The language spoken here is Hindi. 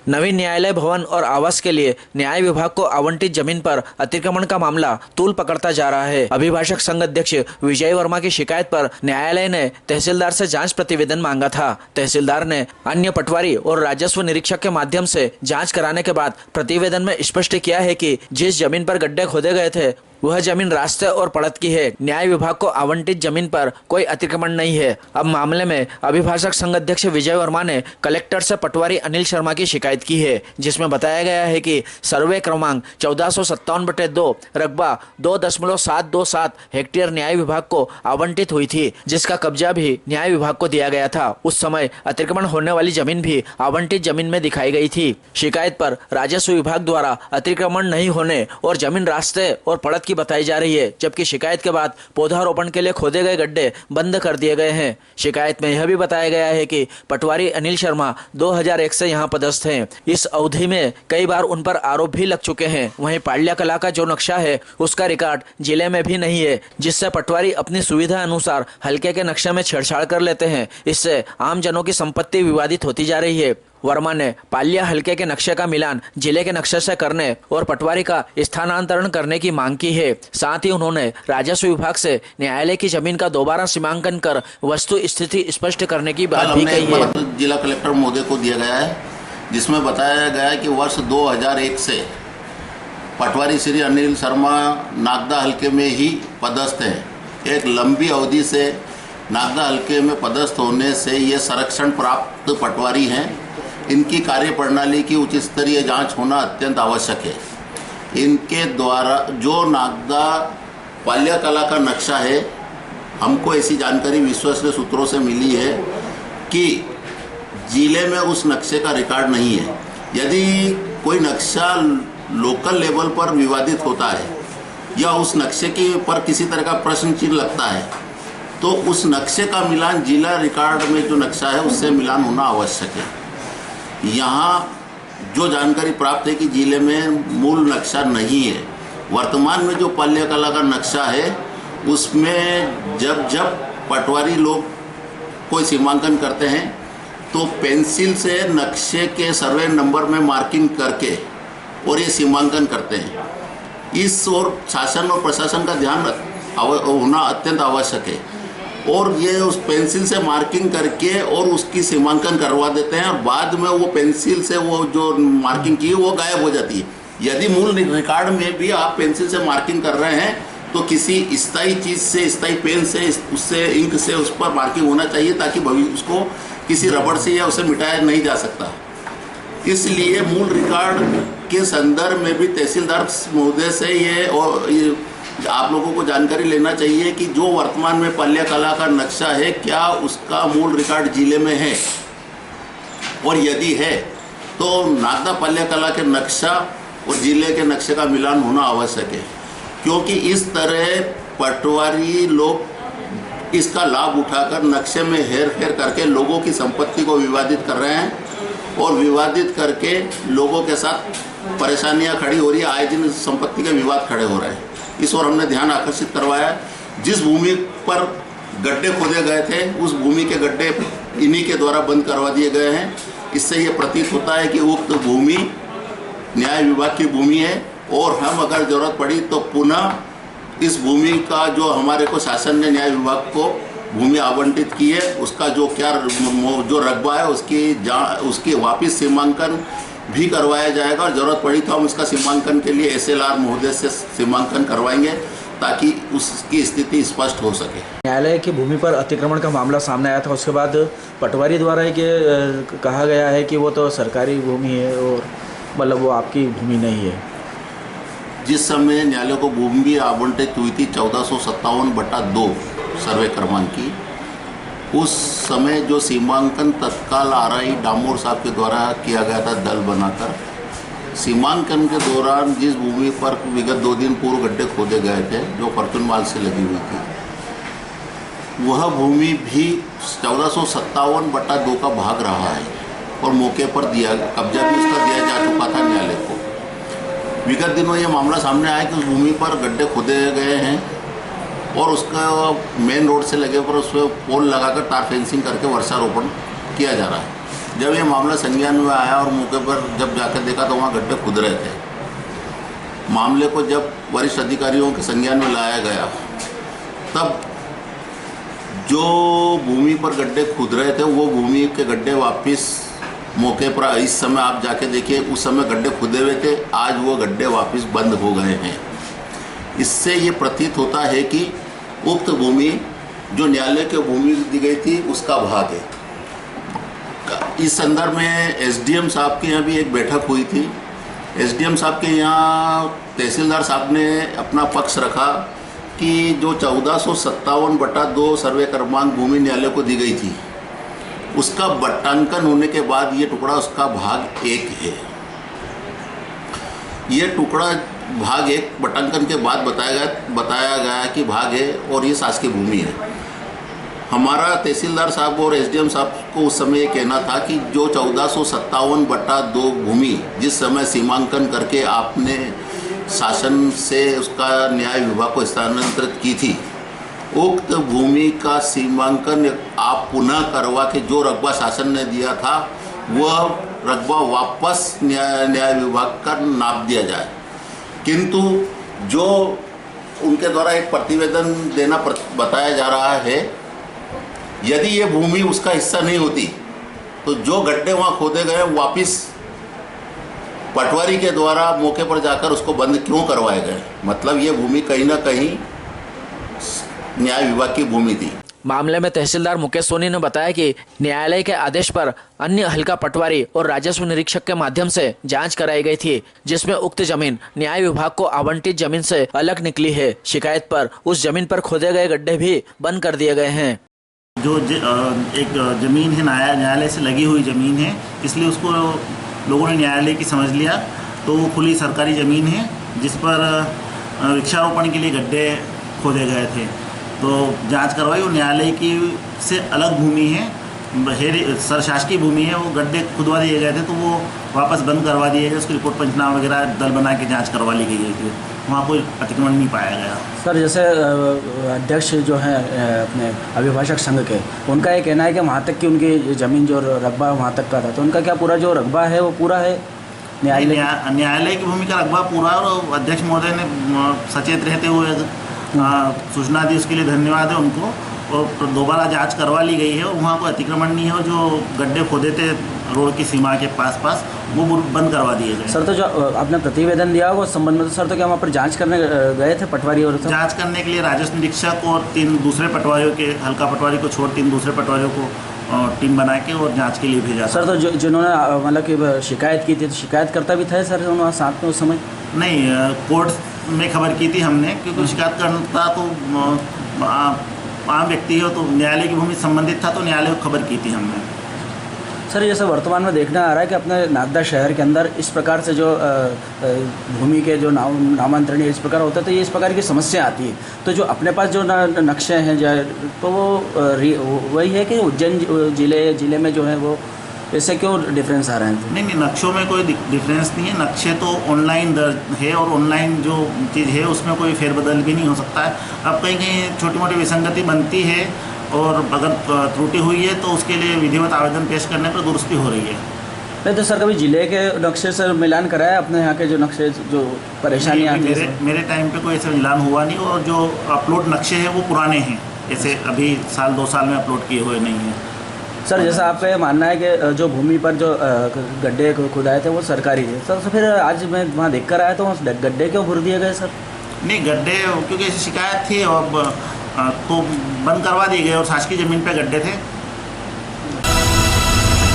नवीन न्यायालय भवन और आवास के लिए न्याय विभाग को आवंटित जमीन पर अतिक्रमण का मामला तूल पकड़ता जा रहा है। अभिभाषक संघ अध्यक्ष विजय वर्मा की शिकायत पर न्यायालय ने तहसीलदार से जांच प्रतिवेदन मांगा था। तहसीलदार ने अन्य पटवारी और राजस्व निरीक्षक के माध्यम से जांच कराने के बाद प्रतिवेदन में स्पष्ट किया है कि जिस जमीन पर गड्ढे खोदे गए थे वह जमीन रास्ते और पड़त की है। न्याय विभाग को आवंटित जमीन पर कोई अतिक्रमण नहीं है। अब मामले में अभिभाषक संघ अध्यक्ष विजय वर्मा ने कलेक्टर से पटवारी अनिल शर्मा की शिकायत की है, जिसमें बताया गया है कि सर्वे क्रमांक 1457/2 रकबा 2.727 हेक्टेयर न्याय विभाग को आवंटित हुई थी, जिसका कब्जा भी न्याय विभाग को दिया गया था। उस समय अतिक्रमण होने वाली जमीन भी आवंटित जमीन में दिखाई गई थी। शिकायत पर राजस्व विभाग द्वारा अतिक्रमण नहीं होने और जमीन रास्ते और पड़त बताई जा रही है, जबकि शिकायत के बाद पौधारोपण के लिए खोदे गए गड्ढे बंद कर दिए गए हैं। शिकायत में यह भी बताया गया है कि पटवारी अनिल शर्मा 2001 से यहां पदस्थ हैं। इस अवधि में कई बार उन पर आरोप भी लग चुके हैं। वहीं पाल्या कला का जो नक्शा है उसका रिकॉर्ड जिले में भी नहीं है, जिससे पटवारी अपनी सुविधा अनुसार हल्के के नक्शे में छेड़छाड़ कर लेते हैं। इससे आम जनों की संपत्ति विवादित होती जा रही है। वर्मा ने पाल्या हल्के के नक्शे का मिलान जिले के नक्शे से करने और पटवारी का स्थानांतरण करने की मांग की है। साथ ही उन्होंने राजस्व विभाग से न्यायालय की जमीन का दोबारा सीमांकन कर वस्तु स्थिति स्पष्ट करने की बात भी कही है। जिला कलेक्टर महोदय को दिया गया है, जिसमें बताया गया है कि वर्ष 2001 से पटवारी श्री अनिल शर्मा नागदा हल्के में ही पदस्थ है। एक लंबी अवधि से नागदा हल्के में पदस्थ होने से ये संरक्षण प्राप्त पटवारी हैं। इनकी कार्य प्रणाली की उच्च स्तरीय जांच होना अत्यंत आवश्यक है। इनके द्वारा जो नागदा पाल्या कला का नक्शा है, हमको ऐसी जानकारी विश्वसनीय सूत्रों से मिली है कि जिले में उस नक्शे का रिकॉर्ड नहीं है। यदि कोई नक्शा लोकल लेवल पर विवादित होता है या उस नक्शे के पर किसी तरह का प्रश्न चिन्ह लगता है, तो उस नक्शे का मिलान जिला रिकॉर्ड में जो नक्शा है उससे मिलान होना आवश्यक है। यहाँ जो जानकारी प्राप्त है कि जिले में मूल नक्शा नहीं है। वर्तमान में जो पाल्या कला का नक्शा है उसमें जब पटवारी लोग कोई सीमांकन करते हैं तो पेंसिल से नक्शे के सर्वे नंबर में मार्किंग करके और ये सीमांकन करते हैं। इस और शासन और प्रशासन का ध्यान होना अत्यंत आवश्यक है। और ये उस पेंसिल से मार्किंग करके और उसकी सीमांकन करवा देते हैं और बाद में वो पेंसिल से वो जो मार्किंग की वो गायब हो जाती है। यदि मूल रिकॉर्ड में भी आप पेंसिल से मार्किंग कर रहे हैं तो किसी स्थायी चीज़ से, स्थायी पेन से, उससे इंक से उस पर मार्किंग होना चाहिए, ताकि भविष्य उसको किसी रबड़ से या उसे मिटाया नहीं जा सकता। इसलिए मूल रिकॉर्ड के संदर्भ में भी तहसीलदार महोदय से ये आप लोगों को जानकारी लेना चाहिए कि जो वर्तमान में पाल्या कला का नक्शा है, क्या उसका मूल रिकॉर्ड जिले में है, और यदि है तो नागदा पाल्या कला के नक्शा और जिले के नक्शे का मिलान होना आवश्यक है। क्योंकि इस तरह पटवारी लोग इसका लाभ उठाकर नक्शे में हेर फेर करके लोगों की संपत्ति को विवादित कर रहे हैं और विवादित करके लोगों के साथ परेशानियां खड़ी हो रही है। आए दिन संपत्ति के विवाद खड़े हो रहे हैं। इस ओर हमने ध्यान आकर्षित करवाया। जिस भूमि पर गड्ढे खोदे गए थे उस भूमि के गड्ढे इन्हीं के द्वारा बंद करवा दिए गए हैं। इससे ये प्रतीत होता है कि उक्त भूमि न्याय विभाग की भूमि है और हम अगर जरूरत पड़ी तो पुनः इस भूमि का जो हमारे को शासन ने न्याय विभाग को भूमि आवंटित की है उसका जो रकबा है उसकी वापस सीमांकन भी करवाया जाएगा। और जरूरत पड़ी तो हम उसका सीमांकन के लिए SLR महोदय से सीमांकन करवाएंगे ताकि उसकी स्थिति स्पष्ट हो सके। न्यायालय की भूमि पर अतिक्रमण का मामला सामने आया था, उसके बाद पटवारी द्वारा कहा गया है कि वो तो सरकारी भूमि है और मतलब वो आपकी भूमि नहीं है। जिस समय न्यायालय को भूमि आवंटित हुई थी 1457/2 सर्वे क्रमांक की, उस समय जो सीमांकन तत्काल RI डामोर साहब के द्वारा किया गया था दल बनाकर, सीमांकन के दौरान जिस भूमि पर विगत 2 दिन पूर्व गड्ढे खोदे गए थे जो फॉर्चून माल से लगी हुई थी, वह भूमि भी 1457/2 का भाग रहा है और मौके पर कब्जा भी उसका दिया जा चुका था न्यायालय को। विगत दिनों ये मामला सामने आया कि उस भूमि पर गड्ढे खोदे गए हैं और उसका मेन रोड से लगे पर उस पर पोल लगाकर तार फेंसिंग करके वर्षारोपण किया जा रहा है। जब ये मामला संज्ञान में आया और मौके पर जब जाकर देखा तो वहाँ गड्ढे खुद रहे थे। मामले को जब वरिष्ठ अधिकारियों के संज्ञान में लाया गया तब जो भूमि पर गड्ढे खुद रहे थे वो भूमि के गड्ढे वापस मौके पर, इस समय आप जाके देखिए, उस समय गड्ढे खुदे हुए थे, आज वो गड्ढे वापस बंद हो गए हैं। इससे ये प्रतीत होता है कि उक्त भूमि जो न्यायालय की भूमि दी गई थी उसका भाग है। इस संदर्भ में एसडीएम साहब के यहाँ भी एक बैठक हुई थी। एसडीएम साहब के यहाँ तहसीलदार साहब ने अपना पक्ष रखा कि जो 1457/2 सर्वे क्रमांक भूमि न्यायालय को दी गई थी उसका बट्टांकन होने के बाद ये टुकड़ा उसका भाग 1 है। ये टुकड़ा भाग 1 बट्टांकन के बाद बताया गया कि भाग है और ये शासकीय भूमि है। हमारा तहसीलदार साहब और एसडीएम साहब को उस समय ये कहना था कि जो 1457/2 भूमि जिस समय सीमांकन करके आपने शासन से उसका न्याय विभाग को स्थानांतरित की थी, उक्त भूमि का सीमांकन आप पुनः करवा के जो रकबा शासन ने दिया था वह रकबा वापस न्याय विभाग का नाप दिया जाए। किंतु जो उनके द्वारा एक प्रतिवेदन देना बताया जा रहा है, यदि ये भूमि उसका हिस्सा नहीं होती तो जो गड्ढे वहाँ खोदे गए वापस पटवारी के द्वारा मौके पर जाकर उसको बंद क्यों करवाए गए? मतलब ये भूमि कहीं ना कहीं न्याय विभाग की भूमि थी। मामले में तहसीलदार मुकेश सोनी ने बताया कि न्यायालय के आदेश पर अन्य हल्का पटवारी और राजस्व निरीक्षक के माध्यम से जांच कराई गई थी, जिसमें उक्त जमीन न्याय विभाग को आवंटित जमीन से अलग निकली है। शिकायत पर उस जमीन पर खोदे गए गड्ढे भी बंद कर दिए गए हैं। जो एक जमीन है न्यायालय से लगी हुई जमीन है, इसलिए उसको लोगों ने न्यायालय की समझ लिया, तो वो खुली सरकारी ज़मीन है जिस पर वृक्षारोपण के लिए गड्ढे खोदे गए थे। तो जांच करवाई और न्यायालय की से अलग भूमि है, शासकीय भूमि है, वो गड्ढे खुदवा दिए गए थे तो वो वापस बंद करवा दिए गए। उसकी रिपोर्ट पंचनामा वगैरह दल बना के जांच करवा ली गई थी, वहाँ कोई अतिक्रमण नहीं पाया गया। सर, जैसे अध्यक्ष जो हैं अपने अभिभाषक संघ के, उनका ये कहना है कि वहाँ तक की उनकी ज़मीन जो रकबा वहाँ तक का था, तो उनका क्या पूरा जो रकबा है वो पूरा है? न्यायालय की भूमि का रकबा पूरा, और अध्यक्ष महोदय ने सचेत रहते हुए सूचना दी, उसके लिए धन्यवाद है उनको। और दोबारा जांच करवा ली गई है और वहाँ कोई अतिक्रमण नहीं है, और जो गड्ढे खोदे थे रोड की सीमा के पास वो बंद करवा दिए गए। सर, तो जो आपने प्रतिवेदन दिया वो संबंध में, तो सर तो क्या वहाँ पर जांच करने गए थे पटवारी? और जांच करने के लिए राजस्व निरीक्षक और 3 दूसरे पटवारियों के, हल्का पटवारी को छोड़ 3 दूसरे पटवारियों को टीम बना के और जांच के लिए भेजा। सर, तो जिन्होंने मतलब कि शिकायत की थी, तो शिकायतकर्ता भी थे सर उन्होंने साथ में उस समय? नहीं, कोर्ट में खबर की थी हमने, क्योंकि शिकायतकर्ता तो आम व्यक्ति है, तो न्यायालय की भूमि संबंधित था, तो न्यायालय को खबर की थी हमने। सर, जैसे वर्तमान में देखना आ रहा है कि अपने नागदा शहर के अंदर इस प्रकार से जो भूमि के जो नामांतरण इस प्रकार होता है, तो ये इस प्रकार की समस्या आती है। तो जो अपने पास जो नक्शे हैं तो वो वही है कि उज्जैन जिले में जो है वो ऐसे क्यों डिफरेंस आ रहे हैं? नहीं, नक्शों में कोई डिफरेंस नहीं है। नक्शे तो ऑनलाइन दर्ज है और ऑनलाइन जो चीज़ है उसमें कोई फेरबदल भी नहीं हो सकता है। अब कहीं कहीं छोटी मोटी विसंगति बनती है और अगर त्रुटि हुई है तो उसके लिए विधिवत आवेदन पेश करने पर दुरुस्ती हो रही है। नहीं तो सर, कभी जिले के नक्शे से मिलान कराया अपने यहाँ के जो नक्शे जो परेशानियाँ आती है? मेरे टाइम पे कोई ऐसा मिलान हुआ नहीं, और जो अपलोड नक्शे हैं वो पुराने हैं, ऐसे अभी 2 साल में अपलोड किए हुए नहीं हैं। सर, जैसा आपका ये मानना है कि जो भूमि पर जो गड्ढे खुदाए थे वो सरकारी थे, सर तो फिर आज मैं वहाँ देख कर आया तो गड्ढे क्यों भर दिए गए सर? नहीं, गड्ढे क्योंकि ऐसी शिकायत थी और तो बंद करवा दिए गए, और शासकीय ज़मीन पे गड्ढे थे